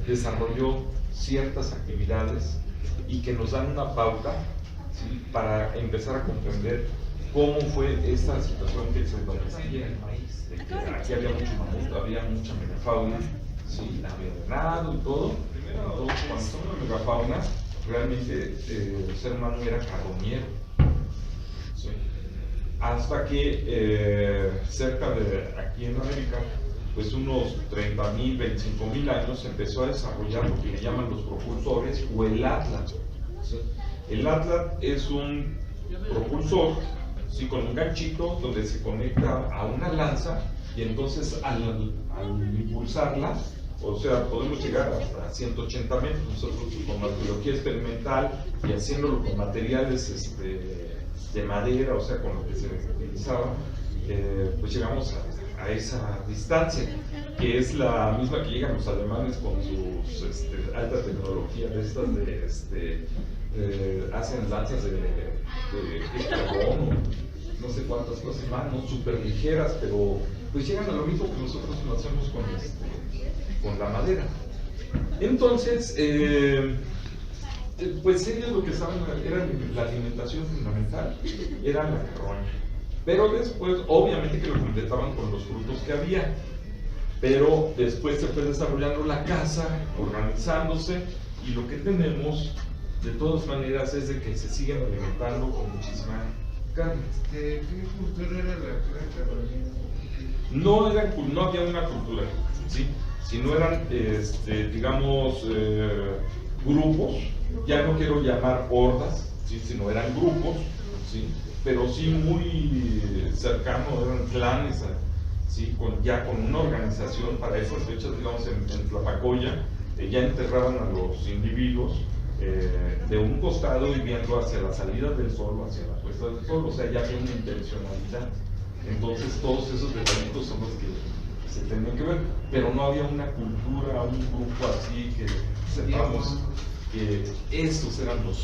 desarrolló ciertas actividades y que nos dan una pauta, ¿sí?, para empezar a comprender cómo fue esta situación que se conocía en el país, de que aquí había mucho mamut, había mucha megafauna, ¿sí?, había ganado y todo. Entonces, cuando son la megafauna, realmente el ser humano era carroñero, ¿sí?, hasta que cerca de aquí en América, pues unos 30.000, 25.000 años, empezó a desarrollar lo que le llaman los propulsores o el Atlas, ¿sí? El Atlas es un propulsor, ¿sí?, con un ganchito donde se conecta a una lanza, y entonces al impulsarla, o sea, podemos llegar hasta 180 metros. Nosotros con la biología experimental y haciéndolo con materiales de madera, o sea, con lo que se utilizaba, pues llegamos a esa distancia, que es la misma que llegan los alemanes con sus alta tecnología de estas hacen lanzas de carbón, no sé cuántas cosas más, no súper ligeras, pero pues llegan a lo mismo que nosotros lo hacemos con la madera. Entonces, pues ellos lo que estaban era la alimentación fundamental, era la carroña. Pero después, obviamente que lo completaban con los frutos que había. Pero después se fue desarrollando la caza, organizándose, y lo que tenemos, de todas maneras, es de que se siguen alimentando con muchísima carne. ¿Qué cultura era la carroñera? No había una cultura, ¿sí?, sino eran, digamos, grupos. Ya no quiero llamar hordas, ¿sí?, sino eran grupos, ¿sí?, pero sí muy cercanos, eran clanes, ¿sí?, ya con una organización. Para esas fechas, digamos, en Tlapacoya, ya enterraban a los individuos de un costado y viendo hacia la salida del sol o hacia la puesta del sol, o sea, ya había una intencionalidad. Entonces todos esos detallitos son los que se tenían que ver, pero no había una cultura, un grupo así que sepamos que estos eran los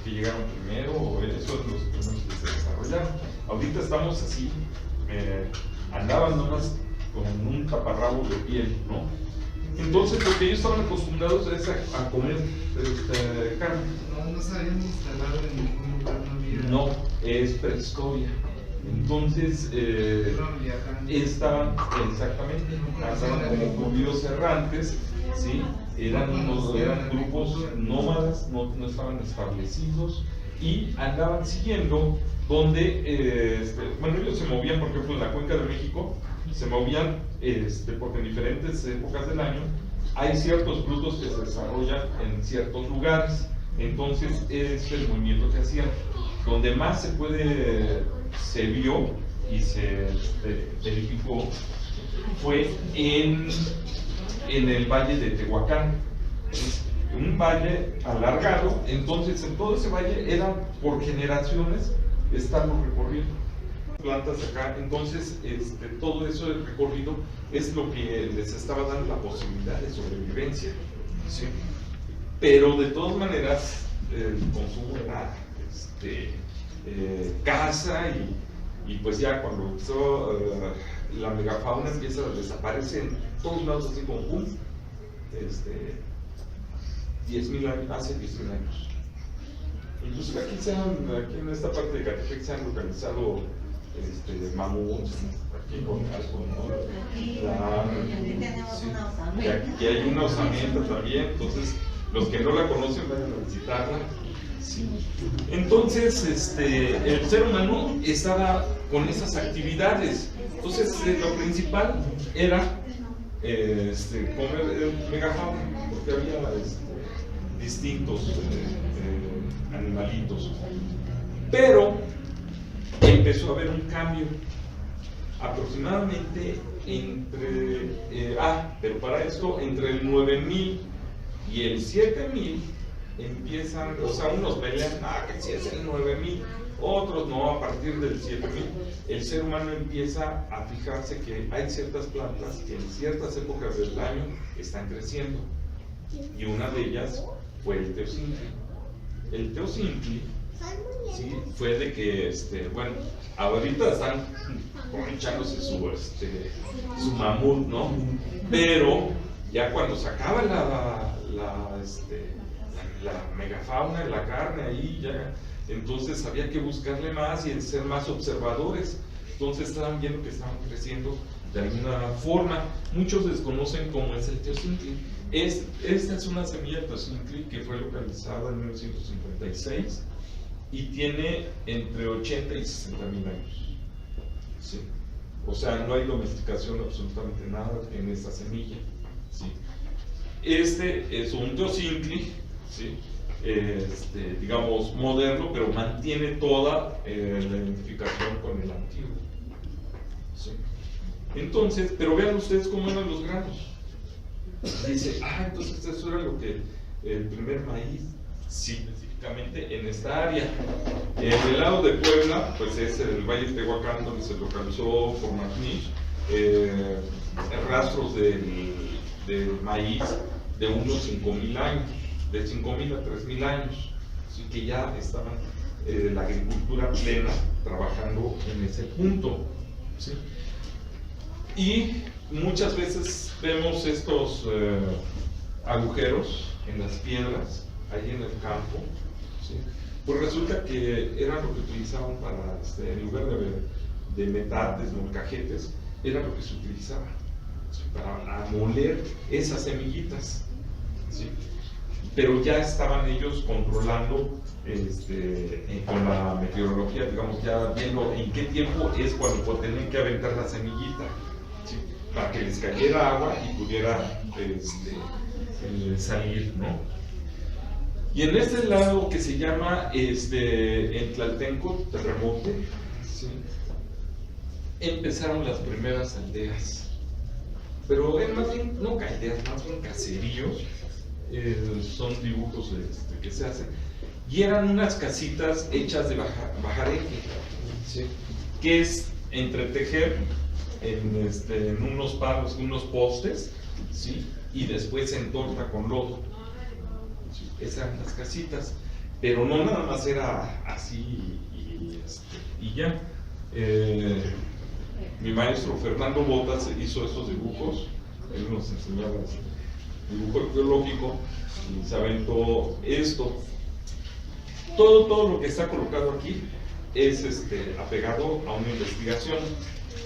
que llegaron primero, o esos son los primeros que se desarrollaron. Ahorita estamos así, andaban nomás con un taparrabo de piel, ¿no? Entonces lo que ellos estaban acostumbrados es a comer carne. No se habían instalado en ningún lugar, no había. No, es prehistoria. Entonces, estaban, exactamente, andaban como curiosos errantes, ¿sí? Eran grupos nómadas, no estaban establecidos, y andaban siguiendo donde, bueno, ellos se movían, por ejemplo, en la Cuenca de México, se movían, porque en diferentes épocas del año hay ciertos frutos que se desarrollan en ciertos lugares. Entonces, es el movimiento que hacían. Donde más se vio y se verificó fue en el valle de Tehuacán, un valle alargado. Entonces, en todo ese valle eran por generaciones estamos recorriendo plantas acá. Entonces, todo eso del recorrido es lo que les estaba dando la posibilidad de sobrevivencia, ¿sí? Pero de todas maneras, el consumo era caza, y pues ya cuando empezó la megafauna empieza a desaparecer en todos lados, así como boom, 10.000 años, hace 10.000 años. Incluso aquí en esta parte de Catepec se han localizado mamuts, aquí con casco, ¿no? Sí. Aquí hay una osamenta también. Entonces, los que no la conocen vayan a visitarla. Sí. Entonces, el ser humano estaba con esas actividades. Entonces, lo principal era comer megafauna, porque había distintos animalitos. Pero empezó a haber un cambio. Aproximadamente pero para esto, entre el 9.000 y el 7.000 empiezan, o sea, unos pelean, que si es el 9.000, otros no, a partir del 7.000, el ser humano empieza a fijarse que hay ciertas plantas que en ciertas épocas del año están creciendo, y una de ellas fue el teocintli. El teocintli, sí, fue de que, bueno, ahorita están echándose su mamut, ¿no? Pero Ya cuando se acaba la megafauna, la carne ahí, ya, entonces había que buscarle más y ser más observadores. Entonces estaban viendo que estaban creciendo de alguna forma. Muchos desconocen cómo es el teocincli. Esta es una semilla de teocincli que fue localizada en 1956 y tiene entre 80 y 60 mil años. ¿Sí? O sea, no hay domesticación absolutamente nada en esta semilla. ¿Sí? Este es un teocincli, ¿sí? Digamos moderno, pero mantiene toda la identificación con el antiguo. ¿Sí? Entonces, pero vean ustedes cómo eran los granos. Dice, entonces eso era lo que el primer maíz, sí, específicamente en esta área. En el lado de Puebla, pues es el Valle de Tehuacán, donde se localizó por Magnish, rastros del maíz de unos 5.000 años, de 5.000 a 3.000 años, así que ya estaban la agricultura plena trabajando en ese punto. ¿Sí? Y muchas veces vemos estos agujeros en las piedras, ahí en el campo, ¿sí? Pues resulta que eran lo que utilizaban para, en lugar de metates, molcajetes, era lo que se utilizaba, ¿sí? Para amoler esas semillitas, ¿sí? Pero ya estaban ellos controlando con la meteorología, digamos, ya viendo en qué tiempo es cuando tenían que aventar la semillita, ¿sí? Para que les cayera agua y pudiera salir, ¿no? Y en este lado que se llama en Tlaltenco, Terremote, ¿sí? Empezaron las primeras aldeas, pero más bien no aldeas, más bien caseríos. Son dibujos que se hacen, y eran unas casitas hechas de bajareque, ¿sí? Que es entretejer en unos palos, unos postes, ¿sí? Y después se entorta con lodo, ¿sí? Esas eran las casitas, pero no nada más era así y ya. Mi maestro Fernando Botas hizo estos dibujos, él nos enseñaba dibujo arqueológico y se aventó esto. Todo lo que está colocado aquí es apegado a una investigación.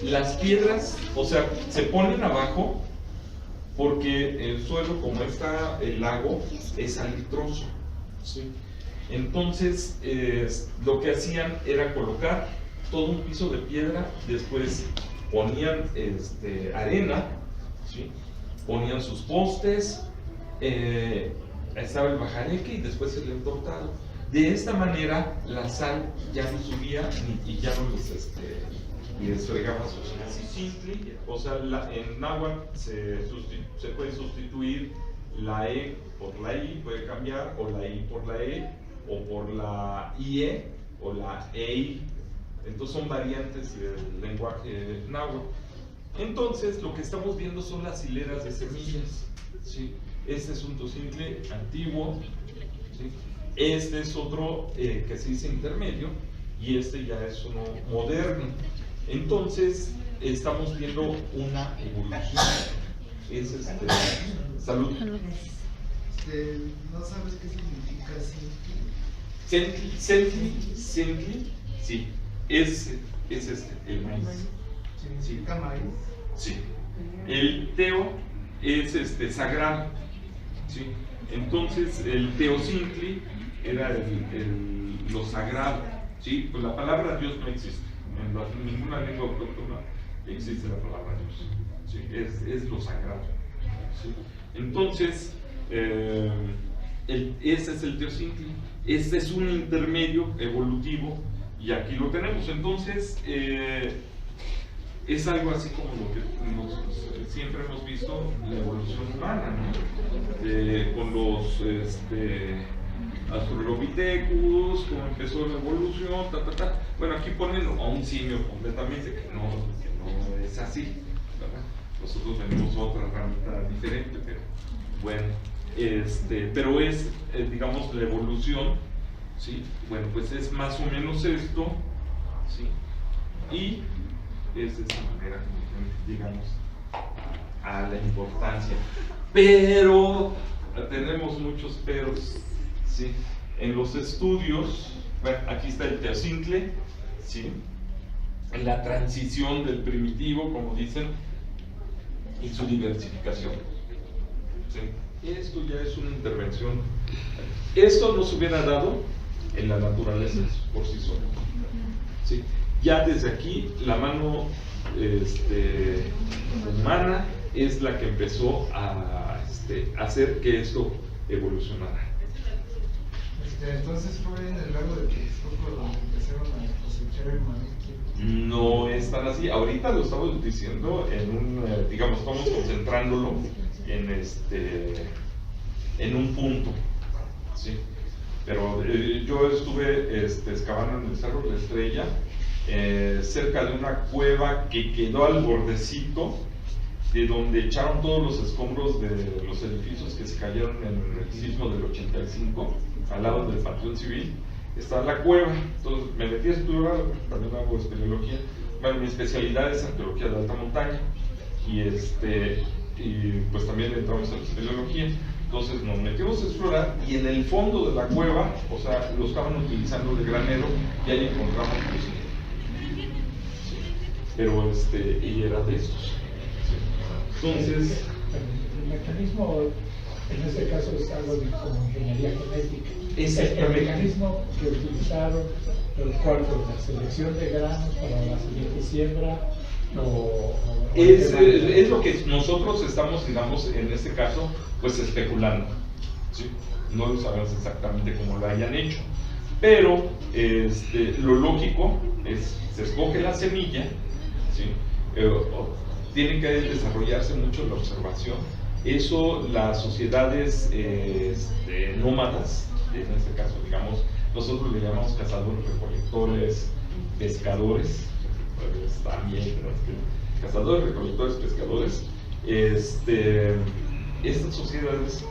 Las piedras, o sea, se ponen abajo porque el suelo, como está el lago, es salitroso, ¿sí? Entonces lo que hacían era colocar todo un piso de piedra, después ponían arena, ¿sí? Ponían sus postes, estaba el bajareque y después el entortado. De esta manera la sal ya no subía y ya no les fregaba sus teocincli. O sea, en náhuatl se puede sustituir la E por la I, puede cambiar, o la I por la E, o por la IE, o la EI. Entonces son variantes del lenguaje náhuatl. Entonces, lo que estamos viendo son las hileras de semillas, ¿sí? Este es un teocincli antiguo, ¿sí? Este es otro que se dice intermedio, y este ya es uno moderno. Entonces, estamos viendo una evolución. Es salud. ¿No sabes qué significa Sencli, sí, es el maíz. ¿Significa maíz? Sí. El teo es sagrado, ¿sí? Entonces el teocincli era lo sagrado, ¿sí? Pues la palabra Dios no existe. En ninguna lengua autóctona existe la palabra Dios, ¿sí? Es lo sagrado, ¿sí? Entonces ese es el teocincli. Este es un intermedio evolutivo y aquí lo tenemos. Entonces es algo así como lo que siempre hemos visto la evolución humana, ¿no? Con los Australopithecus, cómo empezó la evolución, Bueno, aquí ponen a un simio completamente que no es así, ¿verdad? Nosotros tenemos otra ramita diferente, pero bueno, pero es, digamos, la evolución, ¿sí? Bueno, pues es más o menos esto, ¿sí? Y es de esta manera como llegamos a a la importancia. Pero tenemos muchos peros, ¿sí? En los estudios, bueno, aquí está el Teocintle, ¿sí? En la transición del primitivo, como dicen, y su diversificación, ¿sí? Esto ya es una intervención. Esto no se hubiera dado en la naturaleza por sí solo, ¿sí? Ya desde aquí la mano humana es la que empezó a hacer que esto evolucionara. Entonces fue en el lago de Texcoco donde empezaron a cosechar el maíz. No es tan así. Ahorita lo estamos diciendo en un, digamos, estamos concentrándolo en un punto, ¿sí? Pero yo estuve excavando en el Cerro de la Estrella, cerca de una cueva que quedó al bordecito de donde echaron todos los escombros de los edificios que se cayeron en el sismo del 85, al lado del Panteón Civil. Está la cueva. Entonces me metí a estudiar, también hago espeleología. Bueno, mi especialidad es arqueología de alta montaña, y pues también entramos a la espeleología. Entonces nos metimos a explorar y en el fondo de la cueva, o sea, lo estaban utilizando de granero y ahí encontramos cocina. Sí. Pero y era de estos. Sí. Entonces, el mecanismo en este caso es algo como ingeniería genética. Exactamente. El mecanismo que utilizaron, el cual fue la selección de granos para la siguiente siembra. Es lo que nosotros estamos, digamos, en este caso, pues especulando, ¿sí? No lo sabemos exactamente cómo lo hayan hecho, pero lo lógico es, se escoge la semilla, ¿sí? Tiene que desarrollarse mucho la observación. Eso las sociedades nómadas, en este caso, digamos, nosotros le llamamos cazadores, recolectores, pescadores, pues, también, cazadores, recolectores, pescadores. Estas sociedades,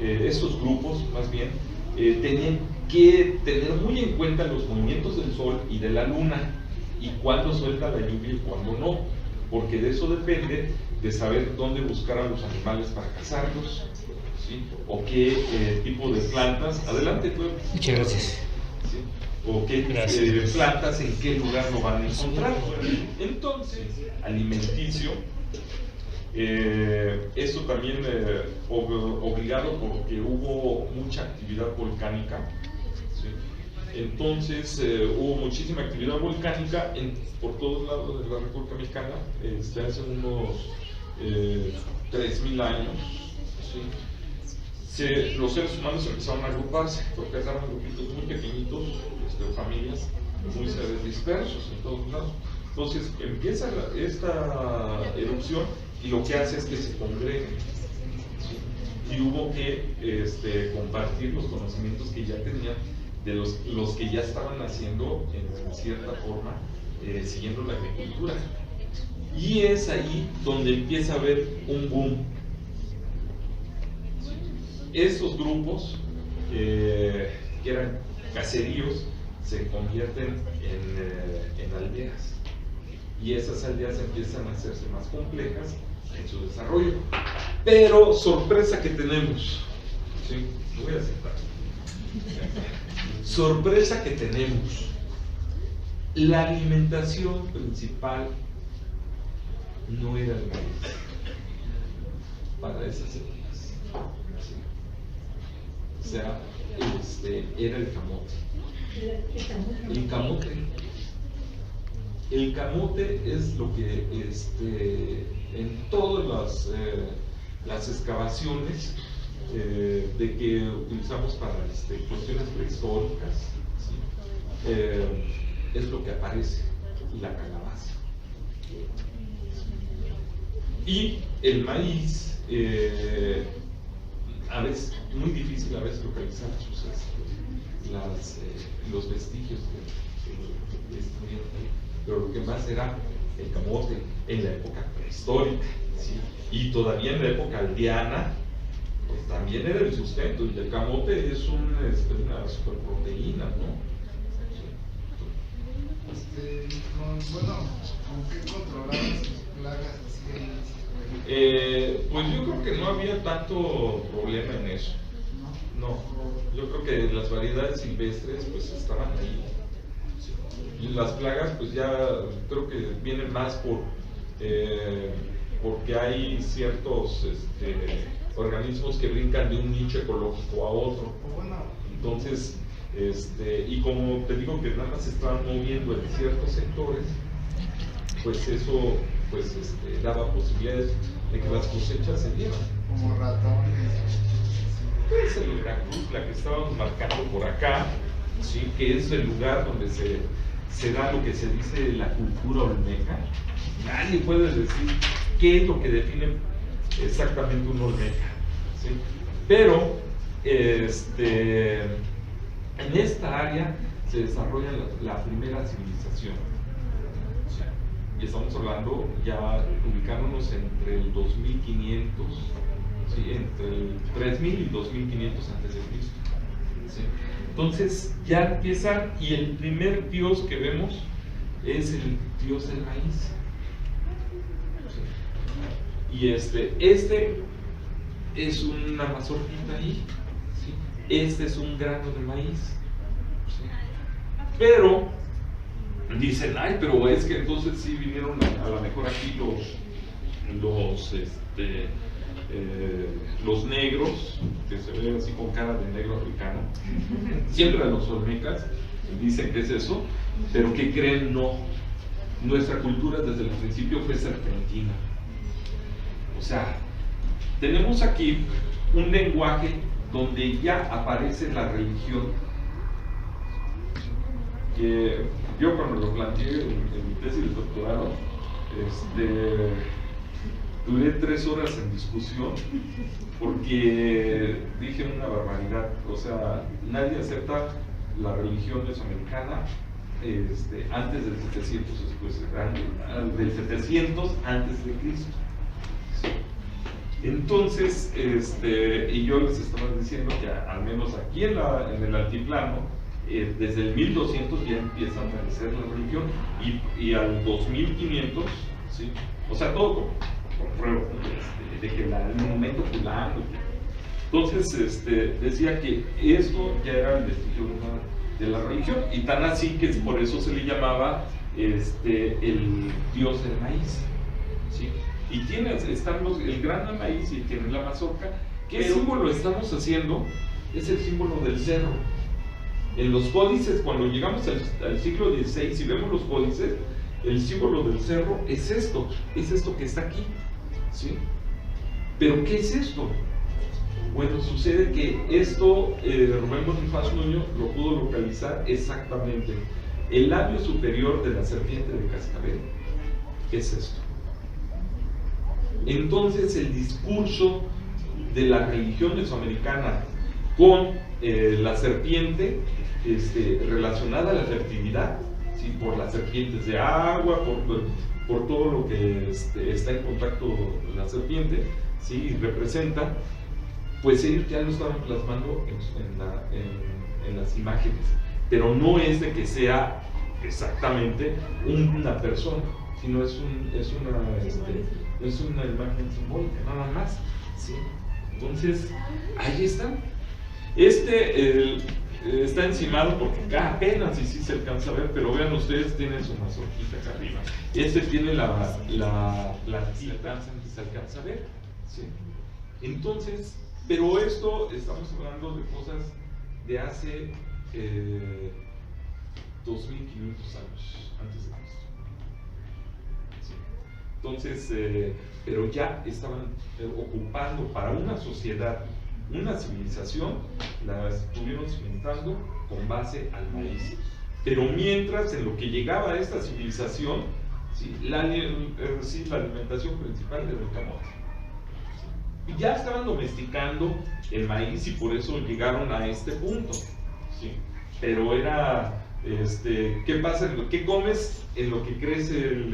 estos grupos más bien, tenían que tener muy en cuenta los movimientos del sol y de la luna, y cuándo suelta la lluvia y cuándo no, porque de eso depende de saber dónde buscar a los animales para cazarlos, ¿sí? O qué tipo de plantas. Adelante, tú. Muchas gracias. ¿Sí? O qué plantas en qué lugar lo van a encontrar. Entonces, alimenticio, eso también obligado porque hubo mucha actividad volcánica, ¿sí? Entonces hubo muchísima actividad volcánica por todos lados de la República Mexicana, hace unos 3.000 años, ¿sí? Los seres humanos empezaron a agruparse, porque eran grupitos muy pequeñitos, familias muy dispersos en todos lados. Entonces empieza esta erupción y lo que hace es que se congreguen, ¿sí? Y hubo que compartir los conocimientos que ya tenían de los que ya estaban haciendo en cierta forma, siguiendo la agricultura. Y es ahí donde empieza a haber un boom. Estos grupos, que eran caseríos, se convierten en aldeas. Y esas aldeas empiezan a hacerse más complejas en su desarrollo. Pero, sorpresa que tenemos. ¿Sí? Me voy a sentar. Sorpresa que tenemos. La alimentación principal no era el maíz para esas épocas. ¿Sí? O sea, era el camote. El camote es lo que en todas las excavaciones de que utilizamos para cuestiones prehistóricas, ¿sí? Es lo que aparece, la calabaza. Y el maíz, a veces, muy difícil a veces localizar los vestigios de este ambiente, pero lo que más era el camote en la época prehistórica, ¿sí? Y todavía en la época aldeana, pues también era el sustento, y el camote es una superproteína, ¿no? ¿Con qué controlaban sus plagas así? Pues yo creo que no había tanto problema en eso. No, yo creo que las variedades silvestres pues estaban ahí. Y las plagas pues ya creo que vienen más porque hay ciertos organismos que brincan de un nicho ecológico a otro. Entonces, y como te digo que nada más se estaban moviendo en ciertos sectores, pues eso pues daba posibilidades de que las cosechas se dieran. Como ratones. Pues el Veracruz, la que estábamos marcando por acá, ¿sí? Que es el lugar donde se da lo que se dice la cultura olmeca. Nadie puede decir qué es lo que define exactamente un olmeca, ¿sí? Pero en esta área se desarrolla la primera civilización, ¿sí? Y estamos hablando ya ubicándonos entre el 2500, ¿sí? Entre el 3000 y 2500 antes de Cristo, ¿sí? Entonces ya empiezan, y el primer dios que vemos es el dios del maíz, ¿sí? Y este es una mazorquita ahí, ¿sí? Este es un grano de maíz, ¿sí? Pero dicen, ay, pero es que entonces sí vinieron a lo mejor aquí los negros, que se ven así con cara de negro africano, siempre a los olmecas dicen que es eso, pero ¿qué creen? No, nuestra cultura desde el principio fue serpentina. O sea, tenemos aquí un lenguaje donde ya aparece la religión, que yo cuando lo planteé en mi tesis de doctorado, duré 3 horas en discusión porque dije una barbaridad. O sea, nadie acepta la religión mesoamericana antes del 700, después del 700 antes de Cristo. Entonces, y yo les estaba diciendo que al menos aquí en el altiplano, desde el 1200 ya empieza a aparecer la religión, y al 2500, ¿sí? O sea, todo con prueba de que el monumento fulano. Entonces, decía que esto ya era el vestigio de la religión, y tan así que por eso se le llamaba el dios del maíz, ¿sí? Y están el grano de maíz y tiene la mazorca. ¿Qué símbolo estamos haciendo? Es el símbolo del cerro. En los códices, cuando llegamos al siglo XVI y vemos los códices, el símbolo del cerro es esto que está aquí, ¿sí? ¿Pero qué es esto? Bueno, sucede que esto, Rubén Bonifaz Nuño lo pudo localizar exactamente. El labio superior de la serpiente de cascabel es esto. Entonces, el discurso de la religión mesoamericana con la serpiente relacionada a la fertilidad, ¿sí? Por las serpientes de agua, por todo lo que está en contacto la serpiente, ¿sí? Representa, pues ellos ya lo estaban plasmando en las imágenes, pero no es de que sea exactamente una persona, sino es una imagen simbólica, nada más, ¿sí? Entonces, ahí está. Está encimado porque apenas sí se alcanza a ver, pero vean ustedes, tiene su mazorquita acá arriba. Tiene la tita, se alcanza a ver, ¿sí? Entonces, pero esto estamos hablando de cosas de hace 2500 años antes de Cristo. ¿Sí? Entonces, pero ya estaban ocupando para una sociedad, una civilización, la estuvieron cimentando con base al maíz. Pero mientras, en lo que llegaba a esta civilización, ¿sí? La alimentación principal era el camote. ¿Sí? Y ya estaban domesticando el maíz y por eso llegaron a este punto, ¿sí? Pero era, ¿qué pasa? ¿Qué comes en lo que crece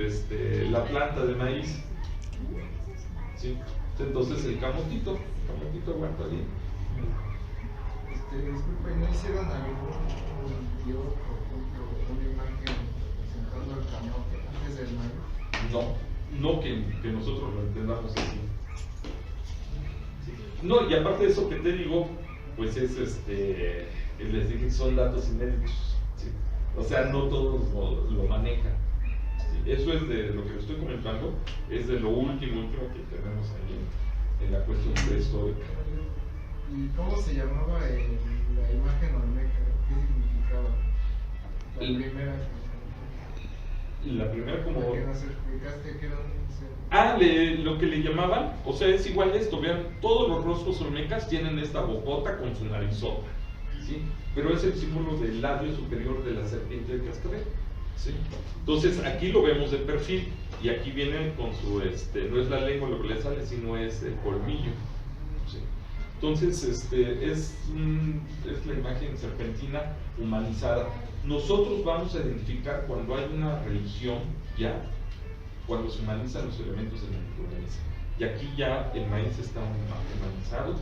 la planta de maíz? ¿Sí? Entonces el camotito aguanta bien. Disculpe, ¿no hicieron algún video, por ejemplo, una imagen presentando el camote antes del maíz? No. no que nosotros lo entendamos así. ¿Sí? No, y aparte de eso que te digo, pues es les dije, son datos inéditos, ¿sí? O sea, no todos lo manejan. ¿Sí? Eso es de lo que les estoy comentando, es de lo último que tenemos ahí en la cuestión prehistórica. ¿Y cómo se llamaba la imagen olmeca? ¿Qué significaba? La primera como... La primera como... La que nos explicaste que era un ser. Ah, lo que le llamaban, o sea, es igual esto, vean, todos los rostros olmecas tienen esta bocota con su narizota, ¿sí? Pero es el símbolo del labio superior de la serpiente de cascabel, ¿sí? Entonces, aquí lo vemos de perfil, y aquí viene con su, no es la lengua lo que le sale, sino es el colmillo, ¿sí? Entonces, es la imagen serpentina humanizada. Nosotros vamos a identificar cuando hay una religión ya, cuando se humanizan los elementos de la naturaleza. Y aquí ya el maíz está humanizado,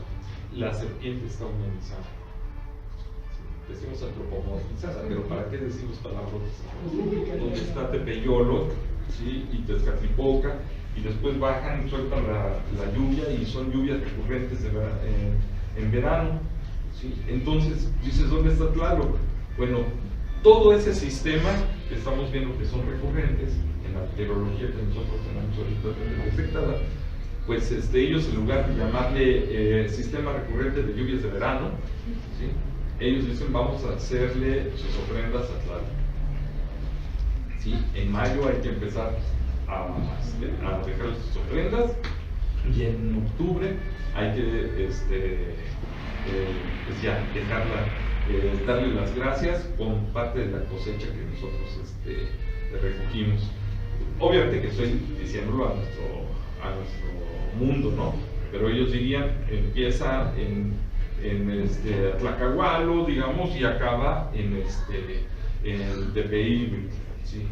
la serpiente está humanizada. Sí, decimos antropomorfizada, pero ¿para qué decimos palabrotas? Donde está Tepeyolo, ¿sí? Y Tezcatlipoca, y después bajan y sueltan la lluvia, y son lluvias recurrentes en verano, ¿sí? Entonces, dices, ¿dónde está Tlaloc? Bueno, todo ese sistema que estamos viendo que son recurrentes en la meteorología que nosotros tenemos ahorita detectada, pues ellos, en lugar de llamarle sistema recurrente de lluvias de verano, ¿sí? Ellos dicen, vamos a hacerle sus ofrendas a Tlaloc, ¿sí? En mayo hay que empezar a dejar sus ofrendas, y en octubre hay que pues ya dejarla, darle las gracias con parte de la cosecha que nosotros recogimos. Obviamente que estoy diciéndolo a nuestro mundo, ¿no? Pero ellos dirían, empieza en Tlacahualo, digamos, y acaba en Tepeín, ¿sí?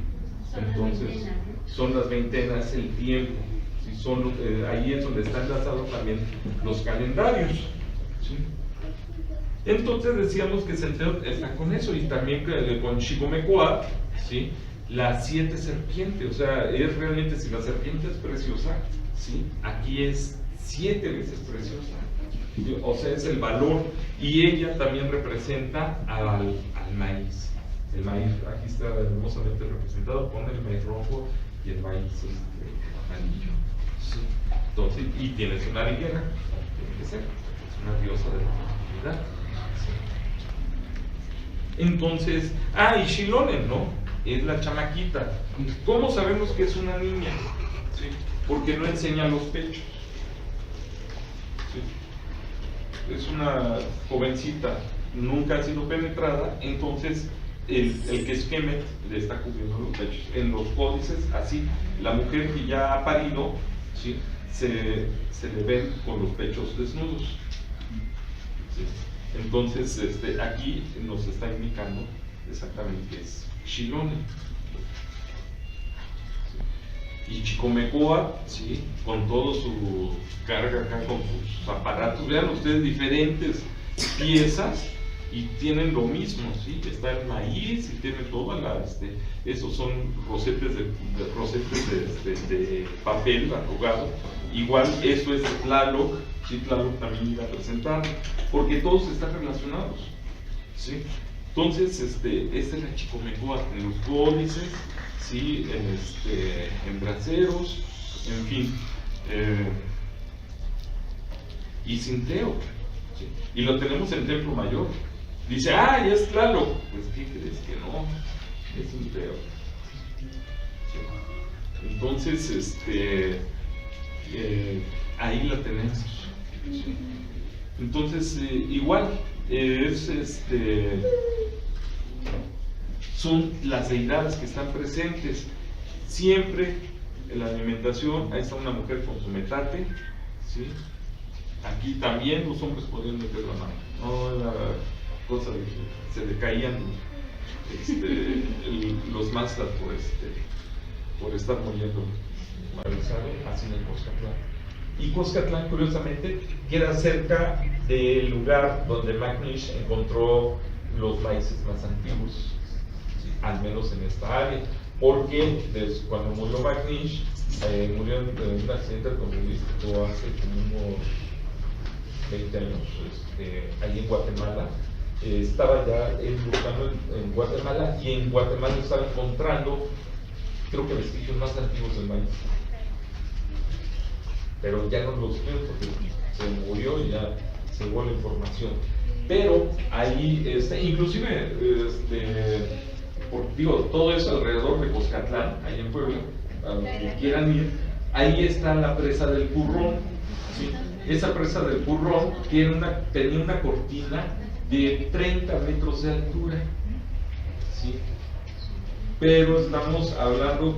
Entonces, son las veintenas, el tiempo, ¿sí? Ahí es donde están enlazados también los calendarios, ¿sí? Entonces decíamos que Centeno está con eso, y también con Chicomecoatl, ¿sí? Las 7 serpientes, o sea, es realmente, si la serpiente es preciosa, ¿sí? Aquí es 7 veces preciosa, ¿sí? O sea, es el valor, y ella también representa al maíz. El maíz aquí está hermosamente representado con el maíz rojo y el maíz amarillo, ¿sí? Entonces, y tiene su nariguera, tiene que ser, es una diosa de la fertilidad. Entonces, y Xilonen, ¿no? Es la chamaquita. ¿Cómo sabemos que es una niña? ¿Sí? Porque no enseña los pechos. ¿Sí? Es una jovencita, nunca ha sido penetrada, entonces el que es Kemet le está cubriendo los pechos. En los códices, así, la mujer que ya ha parido, ¿sí? se le ven con los pechos desnudos. ¿Sí? Entonces, aquí nos está indicando exactamente qué es Xilonen. ¿Sí? Y Chicomecoatl, ¿sí? Con todo su carga acá, con sus aparatos, vean ustedes diferentes piezas y tienen lo mismo, ¿sí? Está el maíz y tiene toda esos son rosetes de papel arrugado. Igual eso es de Tlaloc, ¿sí? Tlaloc también iba a presentar, porque todos están relacionados, ¿sí? Entonces, esta es la Chicomecoatl en los códices, ¿sí? En braseros, en fin, y Cintleo, ¿sí? Y lo tenemos en el Templo Mayor. Dice, ya es Tlaloc. Pues, ¿qué crees? Que no, es Cintleo. ¿Sí? Entonces, ahí la tenemos. ¿Sí? Entonces, igual, son las deidades que están presentes. Siempre en la alimentación, ahí está una mujer con su metate, ¿sí? Aquí también los hombres podían meter la mano, no era cosa de que se le caían los masters por estar muriendo. Así en el Cuscatlán. Y Cuscatlán, curiosamente, queda cerca del lugar donde Macnish encontró los maíces más antiguos, ¿sí? Al menos en esta área. porque cuando murió McNish, murió en un accidente automovilístico hace como unos 20 años, ahí en Guatemala. Estaba ya él buscando en Guatemala, y en Guatemala estaba encontrando, creo que vestigios más antiguos del maíz. Pero ya no los veo porque se murió y ya se llevó la información. Pero ahí, inclusive, digo, todo eso alrededor de Cuscatlán, ahí en Puebla, a los que quieran ir, ahí está la presa del Purrón, ¿sí? Esa presa del Purrón tenía una cortina de 30 metros de altura, ¿sí? Pero estamos hablando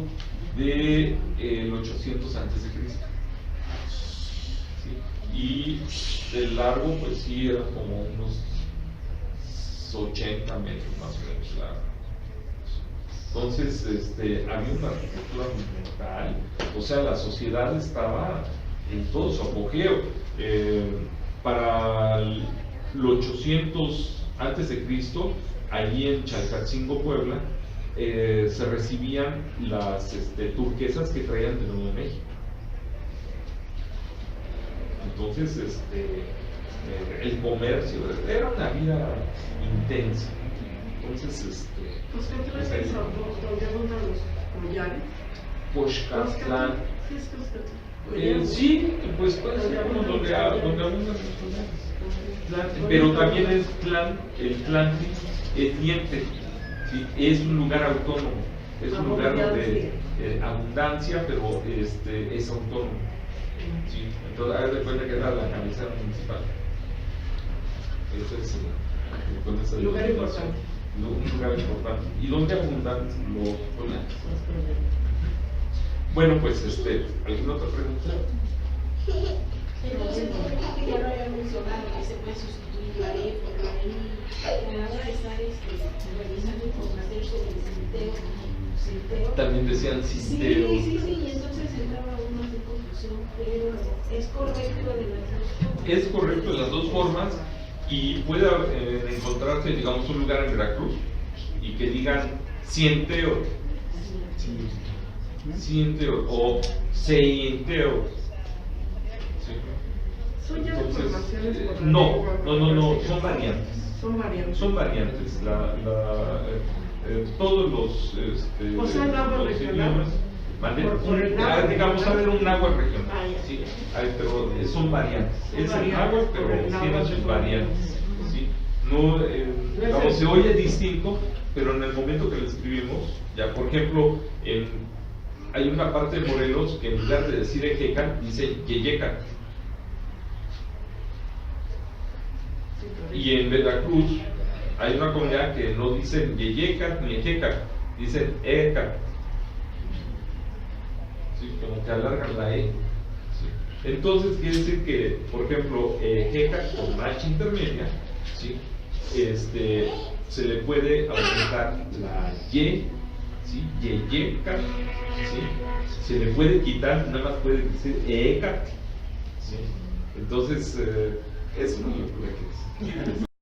de el 800 antes de Cristo, ¿sí? Y el largo, pues sí, era como unos 80 metros más o menos largo. Entonces, había una arquitectura monumental, o sea, la sociedad estaba en todo su apogeo. Para el 800 antes de Cristo, allí en Chalcatzingo, Puebla, se recibían las turquesas que traían de Nuevo México. Entonces, el comercio era una vida intensa. Entonces, Pues ¿qué traes eso? ¿Dónde abundan los collares? Poxcatlán. Sí, es Cuscatlán. Sí, pues puede ser como donde abundan los collares. Pero también es el Tlantli es diente, ¿sí? Es un lugar autónomo, es un lugar de abundancia, pero es autónomo, ¿sí? Entonces, haz de cuenta que era la cabecera municipal. Ese es Un lugar importante. Un lugar importante. ¿Y dónde abundan los collares? Bueno, pues, ¿alguna otra pregunta? Entonces, ya lo había mencionado, que se puede sustituir la E por la I, a la hora de estar realizando información sobre el cinteo. También decían cinteo. Sí, y entonces entraba uno en confusión, pero es correcto de las dos formas. Es correcto de las dos formas, y puede encontrarse, digamos, un lugar en Veracruz y que digan cienteo, o seienteo. ¿Son ya Entonces, informaciones por la no, lengua? son variantes. Son variantes. Son variantes. Todos los, O sea, el agua los regional. idiomas, Por el náhuatl digamos, a ver, un náhuatl regional. Ah, ya. Sí, pero son variantes. Son Es el variantes, náhuatl, por pero el tiene náhuatl sus son variantes. ¿Sí? No, digamos, se oye distinto, pero en el momento que lo escribimos, ya por ejemplo, hay una parte de Morelos que en lugar de decir Ejecan, dice Yeyecan. Y en Veracruz hay una comunidad que no dicen Yeyecan ni Ejecan, dicen Ejecan. ¿Sí? Como que alargan la E. ¿Sí? Entonces quiere decir que, por ejemplo, Ejecan con H intermedia, ¿sí? Se le puede aumentar la Y, ¿sí? Yeyecan, ¿sí? Se le puede quitar, nada más puede decir Ejecan, ¿sí? Entonces, es una locura que es.